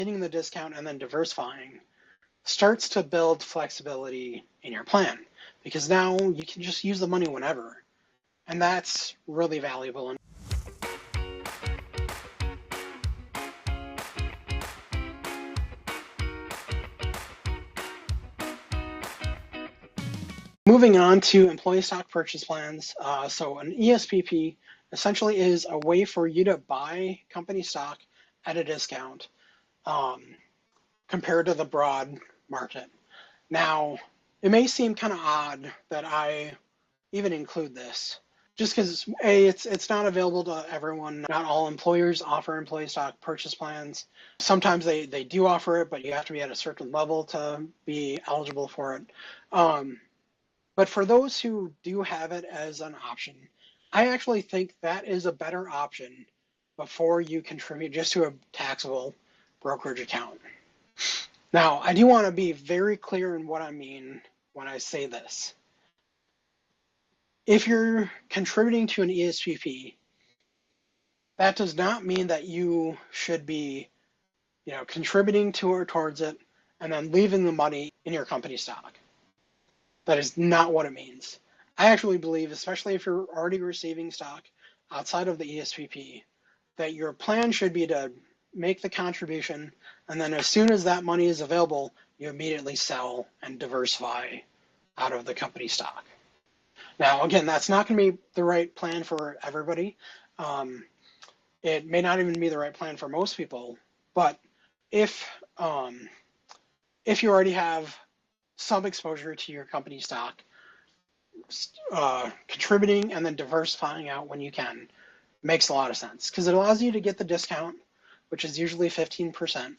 getting the discount and then diversifying starts to build flexibility in your plan, because now you can just use the money whenever. And that's really valuable. Moving on to employee stock purchase plans. So an ESPP essentially is a way for you to buy company stock at a discount compared to the broad market. Now, it may seem kind of odd that I even include this, just because it's not available to everyone. Not all employers offer employee stock purchase plans. Sometimes they do offer it, but you have to be at a certain level to be eligible for it. But for those who do have it as an option, I actually think that is a better option before you contribute just to a taxable brokerage account. Now, I do want to be very clear in what I mean when I say this. If you're contributing to an ESPP, that does not mean that you should be, contributing to or towards it and then leaving the money in your company stock. That is not what it means. I actually believe, especially if you're already receiving stock outside of the ESPP, that your plan should be to make the contribution, and then as soon as that money is available, you immediately sell and diversify out of the company stock. Now, again, that's not going to be the right plan for everybody. It may not even be the right plan for most people, but if you already have some exposure to your company stock, contributing and then diversifying out when you can makes a lot of sense, because it allows you to get the discount, which is usually 15%.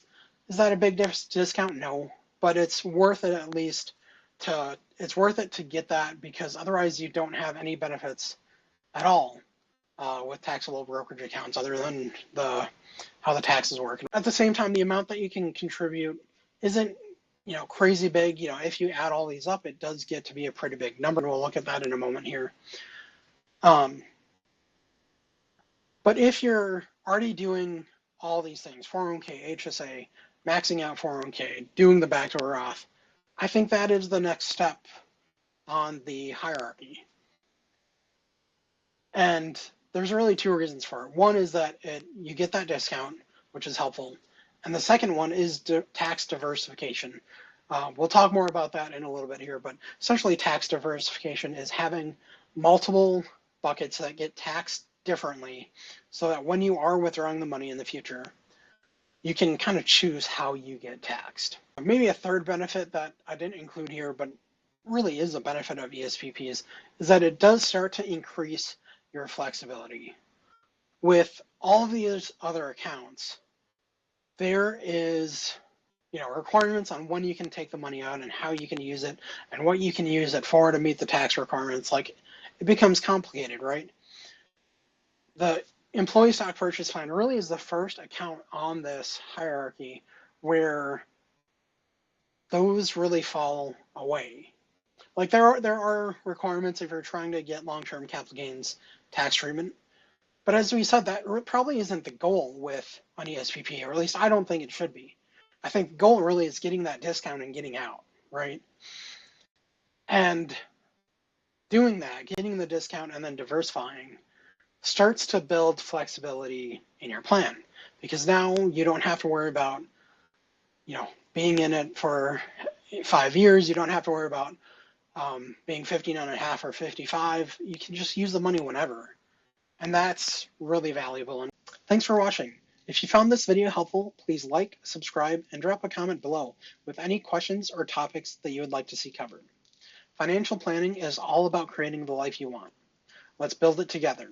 Is that a big discount? No, but it's worth it at least it's worth it to get that, because otherwise you don't have any benefits at all with taxable brokerage accounts other than how the taxes work. At the same time, the amount that you can contribute isn't crazy big. If you add all these up, it does get to be a pretty big number. We'll look at that in a moment here. But if you're already doing all these things, 401k, HSA, maxing out 401k, doing the backdoor Roth, I think that is the next step on the hierarchy. And there's really two reasons for it. One is that you get that discount, which is helpful. And the second one is tax diversification. We'll talk more about that in a little bit here, but essentially tax diversification is having multiple buckets that get taxed differently, so that when you are withdrawing the money in the future, you can kind of choose how you get taxed. Maybe a third benefit that I didn't include here, but really is a benefit of ESPPs, is that it does start to increase your flexibility. With all of these other accounts, there is requirements on when you can take the money out and how you can use it and what you can use it for to meet the tax requirements. Like, it becomes complicated, right? The employee stock purchase plan really is the first account on this hierarchy where those really fall away. Like, there are requirements if you're trying to get long-term capital gains tax treatment. But as we said, that probably isn't the goal with an ESPP, or at least I don't think it should be. I think the goal really is getting that discount and getting out, right? And doing that, getting the discount and then diversifying, starts to build flexibility in your plan, because now you don't have to worry about, being in it for 5 years. You don't have to worry about being 59 and a half or 55. You can just use the money whenever. And that's really valuable. And thanks for watching. If you found this video helpful, please like, subscribe, and drop a comment below with any questions or topics that you would like to see covered. Financial planning is all about creating the life you want. Let's build it together.